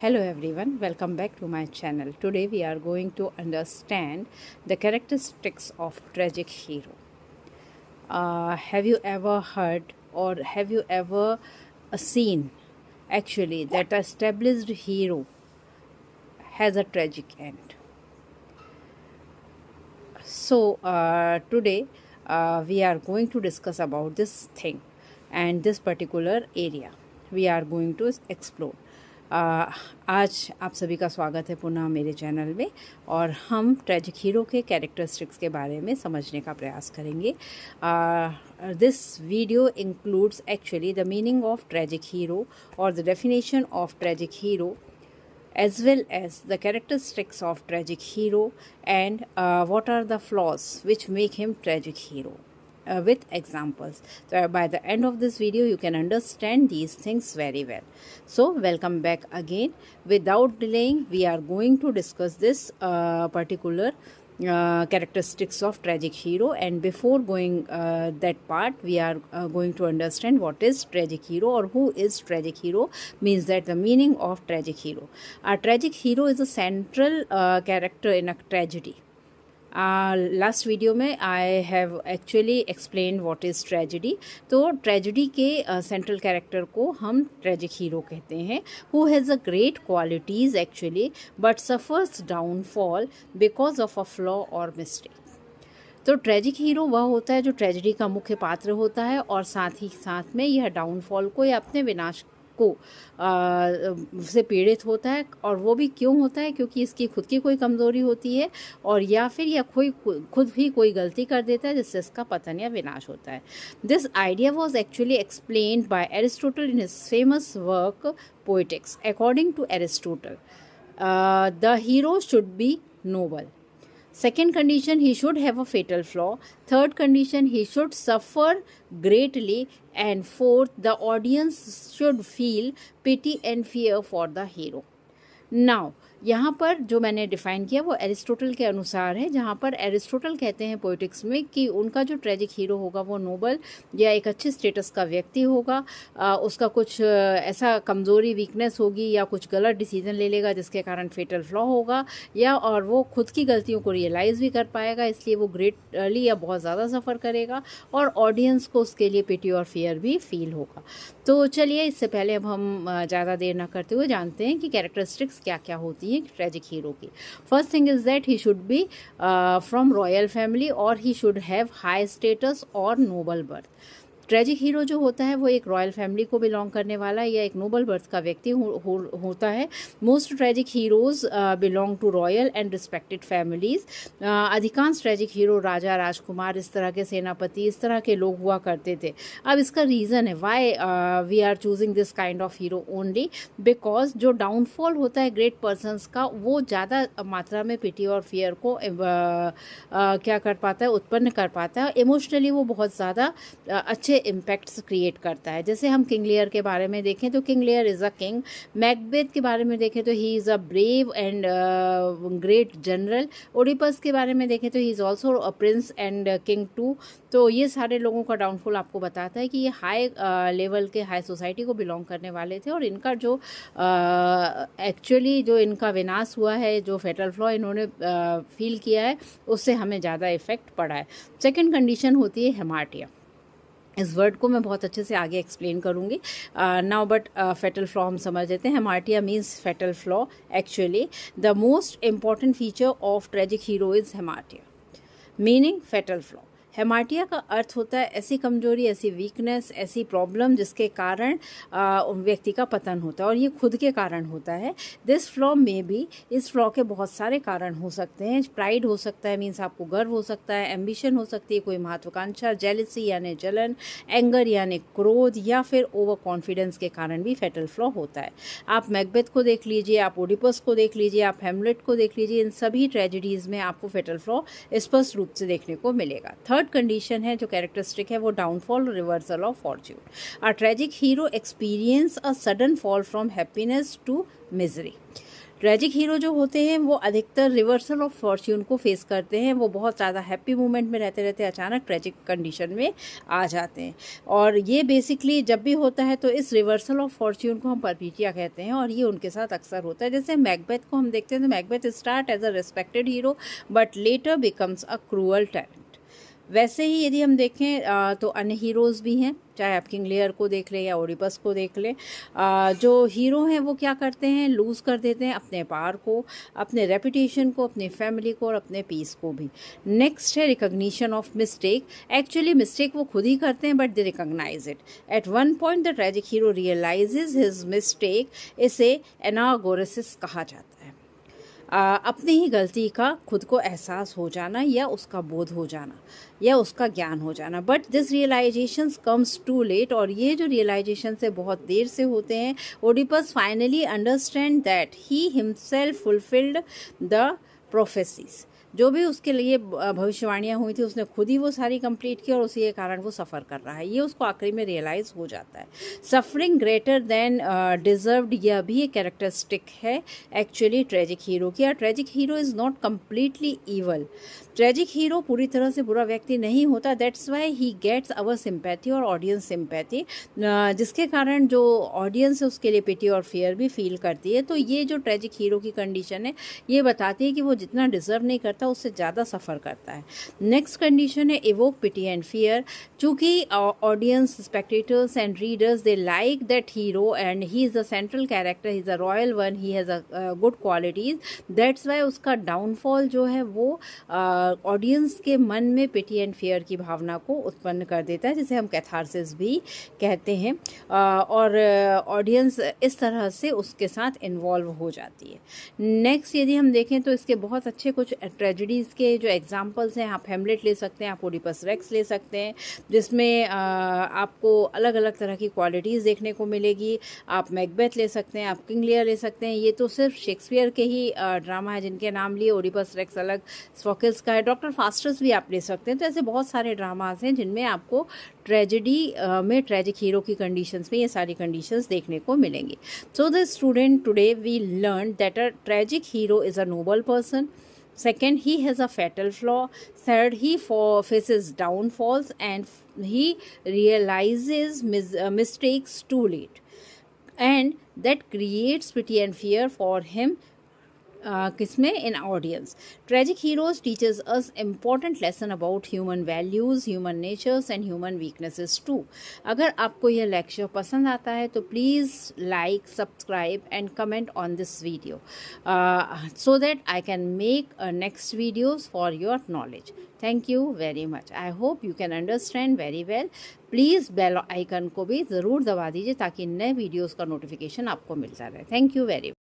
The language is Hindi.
Hello everyone, welcome back to my channel. Today we are going to understand the characteristics of tragic hero. Have you ever heard or have you ever seen actually that a established hero has a tragic end? So today we are going to discuss about this thing and this particular area we are going to explore. आज आप सभी का स्वागत है पुनः मेरे चैनल में और हम ट्रेजिक हीरो के कैरेक्टरिस्टिक्स के बारे में समझने का प्रयास करेंगे. This video includes actually the meaning of tragic hero और the definition of tragic hero as well as the characteristics of tragic hero and what are the flaws which make him tragic hero with examples. So by the end of this video you can understand these things very well. So welcome back again. Without delaying we are going to discuss this particular characteristics of tragic hero, and before going that part we are going to understand what is tragic hero or who is tragic hero, means that the meaning of tragic hero. A tragic hero is a central character in a tragedy. Last video में I have actually explain what is tragedy. तो ट्रेजिडी के सेंट्रल कैरेक्टर को हम ट्रेजिक हीरो कहते हैं, who has a great qualities actually but suffers downfall because of a flaw और मिस्टेक. तो ट्रेजिक हीरो वह होता है जो ट्रेजिडी का मुख्य पात्र होता है और साथ ही साथ में यह डाउनफॉल को या अपने विनाश को से पीड़ित होता है. और वो भी क्यों होता है? क्योंकि इसकी खुद की कोई कमज़ोरी होती है और या फिर यह खुद ही कोई गलती कर देता है जिससे इसका पतन या विनाश होता है. This idea was actually explained by Aristotle in his famous work Poetics. According to Aristotle the hero should be noble. Second condition, he should have a fatal flaw. Third condition, he should suffer greatly. And fourth, the audience should feel pity and fear for the hero. Now, यहाँ पर जो मैंने डिफ़ाइन किया वो एरिस्टोटल के अनुसार है, जहाँ पर एरिस्टोटल कहते हैं पोइटिक्स में कि उनका जो ट्रेजिक हीरो होगा वो नोबल या एक अच्छे स्टेटस का व्यक्ति होगा. उसका कुछ ऐसा कमज़ोरी वीकनेस होगी या कुछ गलत डिसीजन ले लेगा जिसके कारण फेटल फ्लॉ होगा, या और वो खुद की गलतियों को रियलाइज़ भी कर पाएगा, इसलिए वो ग्रेटली या बहुत ज़्यादा सफ़र करेगा और ऑडियंस को उसके लिए पिटी और फियर भी फील होगा. तो चलिए इससे पहले अब हम ज़्यादा देर ना करते हुए जानते हैं कि कैरेक्टरिस्टिक्स क्या क्या होती हैं ट्रेजिक हीरो की. First thing is that he should be from royal family और he should have high status और नोबल बर्थ. ट्रेजिक हीरो जो होता है वो एक रॉयल फैमिली को बिलोंग करने वाला या एक नोबल बर्थ का व्यक्ति होता है. Most tragic heroes belong to royal and respected families. अधिकांश ट्रेजिक हीरो राजा, राजकुमार, इस तरह के सेनापति, इस तरह के लोग हुआ करते थे. अब इसका रीज़न है why we are choosing this kind of hero only, because जो डाउनफॉल होता है ग्रेट पर्सनस का वो ज़्यादा मात्रा में पिटी और फियर को क्या कर पाता है, उत्पन्न कर पाता है. इमोशनली वो बहुत ज़्यादा अच्छे इम्पैक्ट्स क्रिएट करता है. जैसे हम किंग लियर के बारे में देखें तो king Lear is a king. Macbeth के बारे में देखें तो he is a brave and great general. Oedipus के बारे में देखें तो he is also a prince and king too. तो ये सारे लोगों का डाउनफॉल आपको बताता है कि ये हाई लेवल के हाई सोसाइटी को बिलोंग करने वाले थे और इनका जो एक्चुअली जो इनका विनाश हुआ है, जो फेटल फ्लॉ इन्होंने फील किया है, उससे हमें ज़्यादा इफेक्ट पड़ा है. सेकेंड कंडीशन होती है हेमार्टिया. इस वर्ड को मैं बहुत अच्छे से आगे एक्सप्लेन करूँगी नाउ, बट फेटल फ्लॉ हम समझ लेते हैं. Hamartia means fatal flaw. Actually the most important feature of tragic hero is hamartia, meaning fatal flaw. Hamartia का अर्थ होता है ऐसी कमजोरी, ऐसी वीकनेस, ऐसी प्रॉब्लम जिसके कारण व्यक्ति का पतन होता है और ये खुद के कारण होता है. दिस फ्लॉ में भी, इस फ्लॉ के बहुत सारे कारण हो सकते हैं. प्राइड हो सकता है, मीन्स आपको गर्व हो सकता है. एम्बिशन हो सकती है, कोई महत्वाकांक्षा. जेलिसी यानी जलन. एंगर यानी क्रोध, या फिर ओवर कॉन्फिडेंस के कारण भी फेटल फ्लॉ होता है. आप मैकबेथ को देख लीजिए, आप ओडिपस को देख लीजिए, आप हेमलेट को देख लीजिए, इन सभी ट्रेजिडीज़ में आपको फेटल फ्लॉ स्पष्ट रूप से देखने को मिलेगा. थर्ड कंडीशन है जो कैरेक्टरिस्टिक है वो downfall, reversal of fortune. A tragic hero experience a sudden fall from happiness to misery. Tragic hero जो होते हैं वो अधिकतर रिवर्सल ऑफ फॉर्च्यून को फेस करते हैं, वो बहुत ज़्यादा हैप्पी मोमेंट में रहते रहते अचानक ट्रेजिक कंडीशन में आ जाते हैं। और ये बेसिकली जब भी होता है तो इस रिवर्सल ऑफ फॉर्च्यून को हम परपीटिया कहते हैं, और ये उनके साथ अक्सर होता है। जैसे मैकबेथ को हम देखते हैं तो Macbeth start as a respected hero but later becomes a cruel talent. वैसे ही यदि हम देखें तो अन्य हीरोज़ भी हैं, चाहे आप किंग लियर को देख लें या ओडिपस को देख लें। जो हीरो हैं वो क्या करते हैं, लूज़ कर देते हैं अपने पावर को, अपने रेपुटेशन को, अपनी फैमिली को और अपने पीस को भी। नेक्स्ट है recognition of mistake. Actually mistake वो खुद ही करते हैं but they recognise it. At one point the tragic hero realises his mistake. इसे एनागोरेसिस कहा जाता है। अपनी ही गलती का खुद को एहसास हो जाना या उसका बोध हो जाना या उसका ज्ञान हो जाना। But this realisations comes too late, और ये जो रियलाइजेशन से बहुत देर से होते हैं। Oedipus finally understand that he himself fulfilled the prophecies. जो भी उसके लिए भविष्यवाणियाँ हुई थी उसने खुद ही वो सारी कंप्लीट की, और उसी के कारण वो सफ़र कर रहा है। ये उसको आखिरी में रियलाइज़ हो जाता है। सफरिंग ग्रेटर देन डिजर्व्ड, यह भी एक कैरेक्टरिस्टिक है एक्चुअली ट्रेजिक हीरो की। और tragic hero is not completely evil. Tragic hero पूरी तरह से बुरा व्यक्ति नहीं होता। That's why he gets our sympathy और ऑडियंस सिंपैथी, जिसके कारण जो ऑडियंस है उसके लिए पिटी और फियर भी फील करती है। तो ये जो ट्रेजिक हीरो की कंडीशन है ये बताती है कि वो जितना डिजर्व नहीं करता उससे ज़्यादा सफ़र करता है। नेक्स्ट कंडीशन है इवोक पिटी एंड फियर। चूँकि audience, spectators and readers they like that hero and he is the central character, he is a royal one, he has a good qualities. That's why उसका डाउनफॉल जो है वो ऑडियंस के मन में पिटी एंड फियर की भावना को उत्पन्न कर देता है, जिसे हम कैथारसिस भी कहते हैं। और ऑडियंस इस तरह से उसके साथ इन्वॉल्व हो जाती है। नेक्स्ट यदि हम देखें तो इसके बहुत अच्छे कुछ ट्रेजेडीज़ के जो एग्जांपल्स हैं, आप हेमलेट ले सकते हैं, आप ओडिपस रेक्स ले सकते हैं, जिसमें आपको अलग अलग तरह की क्वालिटीज़ देखने को मिलेगी। आप मैकबेथ ले सकते हैं, आप किंग लियर ले सकते हैं। ये तो सिर्फ शेक्सपियर के ही ड्रामा है जिनके नाम लिए। ओडिपस रेक्स अलग, सोफोक्लिस का है, डॉक्टर फास्टस भी आप ले सकते हैं। तो ऐसे बहुत सारे ड्रामाज हैं जिनमें आपको ट्रेजेडी में ट्रेजिक हीरो की कंडीशंस में ये सारी कंडीशंस देखने को मिलेंगी। So the student, today we learn that a tragic hero is a noble person. Second, he has a fatal flaw. Third, he faces downfalls and he realizes mistakes too late. And that creates pity and fear for him. किसमें, in audience. Tragic heroes teachers us important lesson about human values, human natures and human weaknesses too. अगर आपको यह लेक्चर पसंद आता है तो please like, subscribe and comment on this video so that I can make next videos for your knowledge. Thank you very much. I hope you can understand very well. Please bell icon को भी ज़रूर दबा दीजिए ताकि नए वीडियोज़ का नोटिफिकेशन आपको मिलता रहे. Thank you very much.